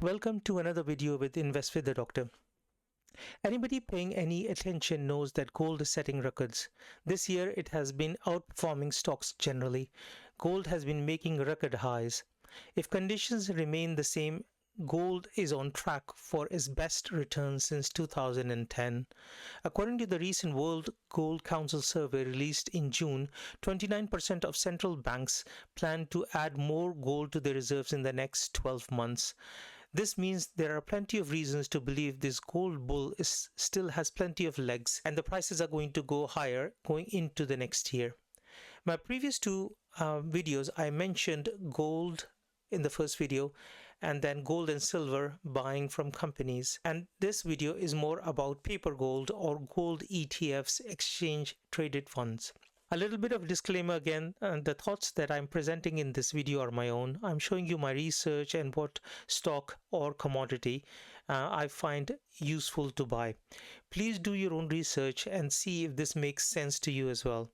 Welcome to another video with Invest with the Doctor. Anybody paying any attention knows that gold is setting records. This year it has been outperforming stocks generally. Gold has been making record highs. If conditions remain the same, gold is on track for its best return since 2010. According to the recent World Gold Council survey released in June, 29% of central banks plan to add more gold to their reserves in the next 12 months. This means there are plenty of reasons to believe this gold bull still has plenty of legs and the prices are going to go higher going into the next year. My previous two videos, I mentioned gold in the first video and then gold and silver buying from companies. And this video is more about paper gold or gold ETFs, exchange traded funds. A little bit of disclaimer again, the thoughts that I'm presenting in this video are my own. I'm showing you my research and what stock or commodity I find useful to buy. Please do your own research and see if this makes sense to you as well.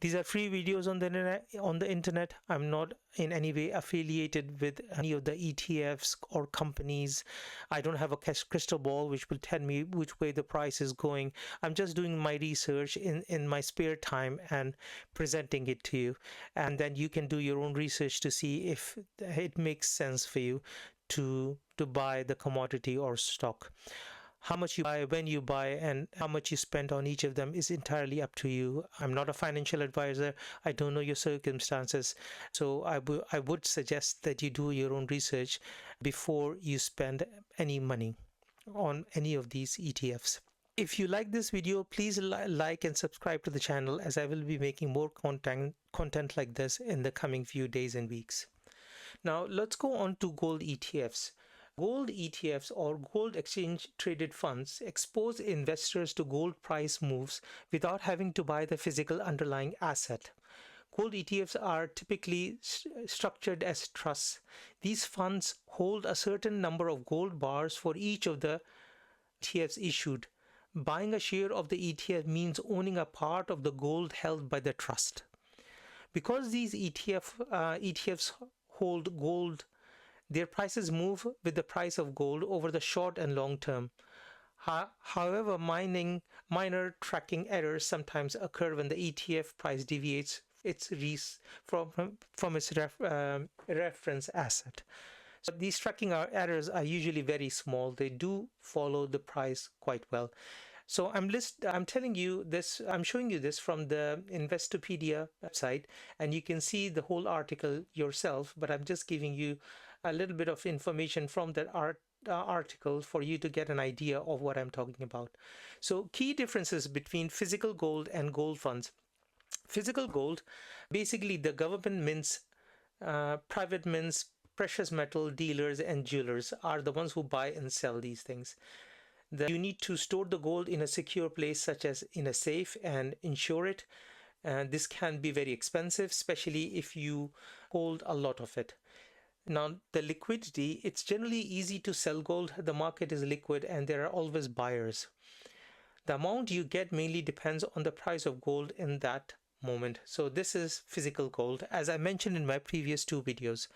These are free videos on the internet. I'm not in any way affiliated with any of the ETFs or companies. I don't have a crystal ball which will tell me which way the price is going. I'm just doing my research in my spare time and presenting it to you. And then you can do your own research to see if it makes sense for you to buy the commodity or stock. How much you buy, when you buy, and how much you spend on each of them is entirely up to you. I'm not a financial advisor. I don't know your circumstances. So I would suggest that you do your own research before you spend any money on any of these ETFs. If you like this video, please like and subscribe to the channel, as I will be making more content like this in the coming few days and weeks. Now let's go on to gold ETFs. Gold ETFs or gold exchange traded funds expose investors to gold price moves without having to buy the physical underlying asset. Gold ETFs are typically structured as trusts. These funds hold a certain number of gold bars for each of the ETFs issued. Buying a share of the ETF means owning a part of the gold held by the trust. Because these ETFs hold gold, their prices move with the price of gold over the short and long term. However, minor tracking errors sometimes occur when the ETF price deviates from its reference asset. So these tracking errors are usually very small. They do follow the price quite well. So I'm telling you this, I'm showing you this from the Investopedia website, and you can see the whole article yourself, but I'm just giving you a little bit of information from that article for you to get an idea of what I'm talking about. So key differences between physical gold and gold funds. Physical gold, basically the government mints, private mints, precious metal dealers and jewelers are the ones who buy and sell these things. You need to store the gold in a secure place, such as in a safe, and insure it. This can be very expensive, especially if you hold a lot of it. Now, the liquidity, it's generally easy to sell gold. The market is liquid and there are always buyers. The amount you get mainly depends on the price of gold in that moment. So this is physical gold, as I mentioned in my previous two videos.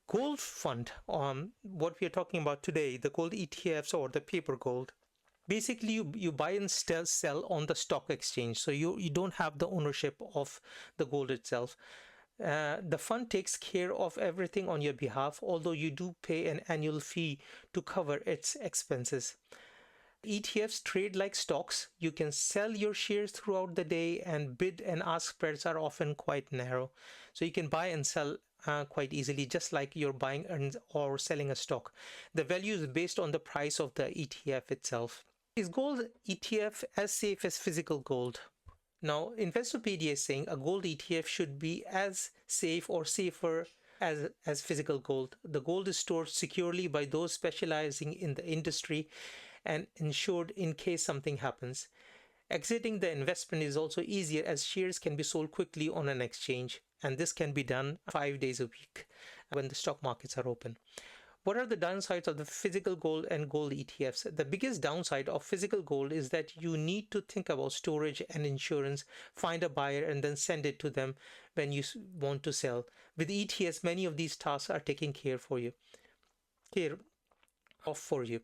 Gold fund, what we are talking about today, the gold ETFs or the paper gold. Basically, you buy and sell on the stock exchange. So you don't have the ownership of the gold itself. The fund takes care of everything on your behalf, although you do pay an annual fee to cover its expenses. ETFs trade like stocks. You can sell your shares throughout the day, and bid and ask spreads are often quite narrow. So you can buy and sell quite easily, just like you're buying or selling a stock. The value is based on the price of the ETF itself. Is gold ETF as safe as physical gold? Now, Investopedia is saying a gold ETF should be as safe or safer as physical gold. The gold is stored securely by those specializing in the industry and insured in case something happens. Exiting the investment is also easier, as shares can be sold quickly on an exchange, and this can be done 5 days a week when the stock markets are open. What are the downsides of the physical gold and gold ETFs? The biggest downside of physical gold is that you need to think about storage and insurance, find a buyer, and then send it to them when you want to sell. With ETFs, many of these tasks are taken care for you. Here, off for you.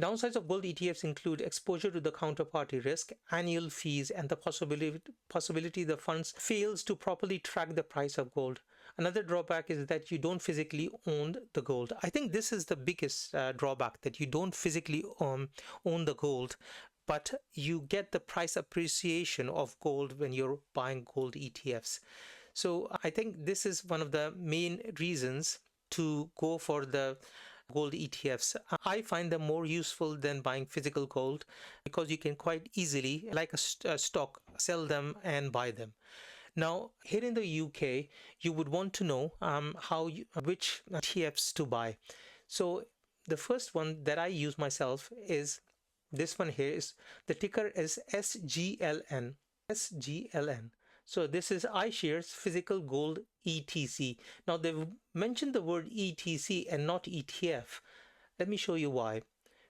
Downsides of gold ETFs include exposure to the counterparty risk, annual fees, and the possibility the funds fails to properly track the price of gold. Another drawback is that you don't physically own the gold. I think this is the biggest drawback, that you don't physically own the gold, but you get the price appreciation of gold when you're buying gold ETFs. So I think this is one of the main reasons to go for the gold ETFs. I find them more useful than buying physical gold because you can quite easily, like a stock, sell them and buy them. Now, here in the UK, you would want to know which ETFs to buy. So the first one that I use myself is this one here. Is the ticker is SGLN. SGLN. So this is iShares Physical Gold ETC. Now they've mentioned the word ETC and not ETF. Let me show you why.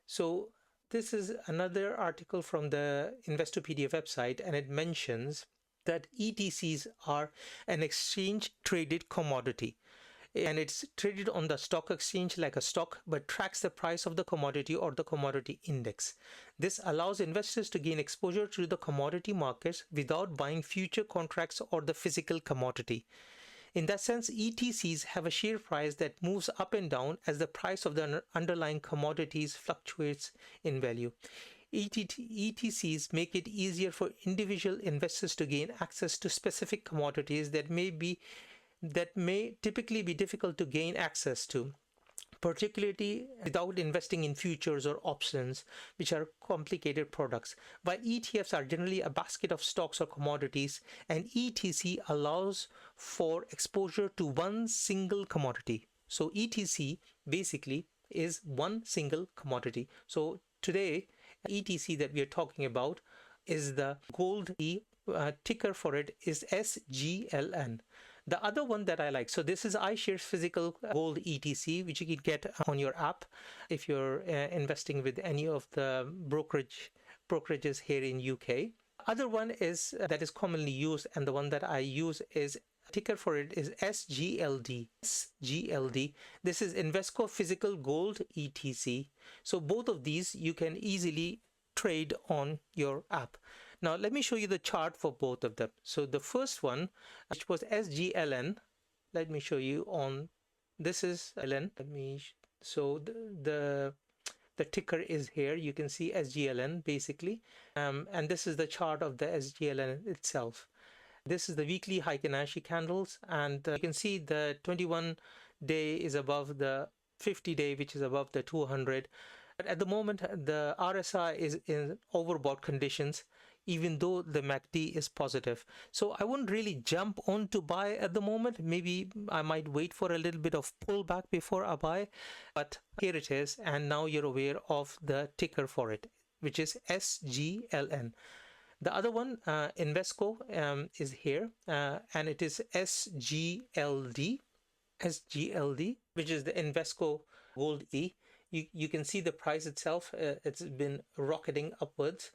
So this is another article from the Investopedia website, and it mentions that ETCs are an exchange traded commodity, and it's traded on the stock exchange like a stock, but tracks the price of the commodity or the commodity index. This allows investors to gain exposure to the commodity markets without buying future contracts or the physical commodity. In that sense, ETCs have a share price that moves up and down as the price of the underlying commodities fluctuates in value. ETCs make it easier for individual investors to gain access to specific commodities that may typically be difficult to gain access to, particularly without investing in futures or options, which are complicated products. While ETFs are generally a basket of stocks or commodities, an ETC allows for exposure to one single commodity. So ETC basically is one single commodity. So today, ETC that we are talking about is the gold. Ticker for it is SGLN. The other one that I like, so this is iShares Physical Gold ETC, which you can get on your app if you're investing with any of the brokerages here in UK. Other one is that is commonly used, and the one that I use is ticker for it is SGLD. SGLD. This is Invesco Physical Gold ETC. So both of these you can easily trade on your app. Now let me show you the chart for both of them. So the first one, which was SGLN, let me show you on, this is LN. So the ticker is here. You can see SGLN basically, and this is the chart of the SGLN itself. This is the weekly Heikin-Ashi candles, and you can see the 21-day is above the 50-day, which is above the 200. But at the moment, the RSI is in overbought conditions, even though the MACD is positive. So I wouldn't really jump on to buy at the moment. Maybe I might wait for a little bit of pullback before I buy. But here it is, and now you're aware of the ticker for it, which is SGLN. The other one, Invesco, is here, and it is SGLD, which is the Invesco Gold E. You can see the price itself, it's been rocketing upwards.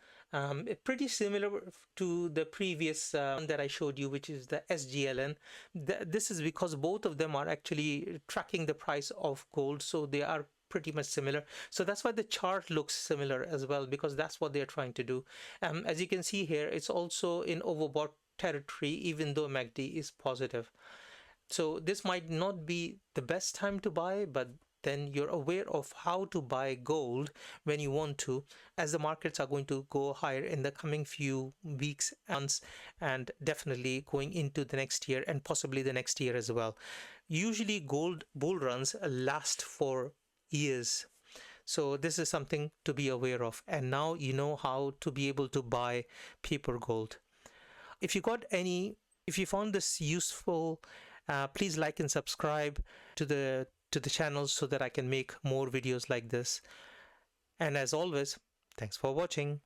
Pretty similar to the previous one that I showed you, which is the SGLN. This is because both of them are actually tracking the price of gold, so they are pretty much similar. So that's why the chart looks similar as well, because that's what they're trying to do. As you can see here, it's also in overbought territory, even though MACD is positive. So this might not be the best time to buy, but then you're aware of how to buy gold when you want to, as the markets are going to go higher in the coming few weeks, months, and definitely going into the next year and possibly the next year as well. Usually gold bull runs last for years. So this is something to be aware of. And now you know how to be able to buy paper gold. If you found this useful, please like and subscribe to the channel so that I can make more videos like this. And as always, thanks for watching.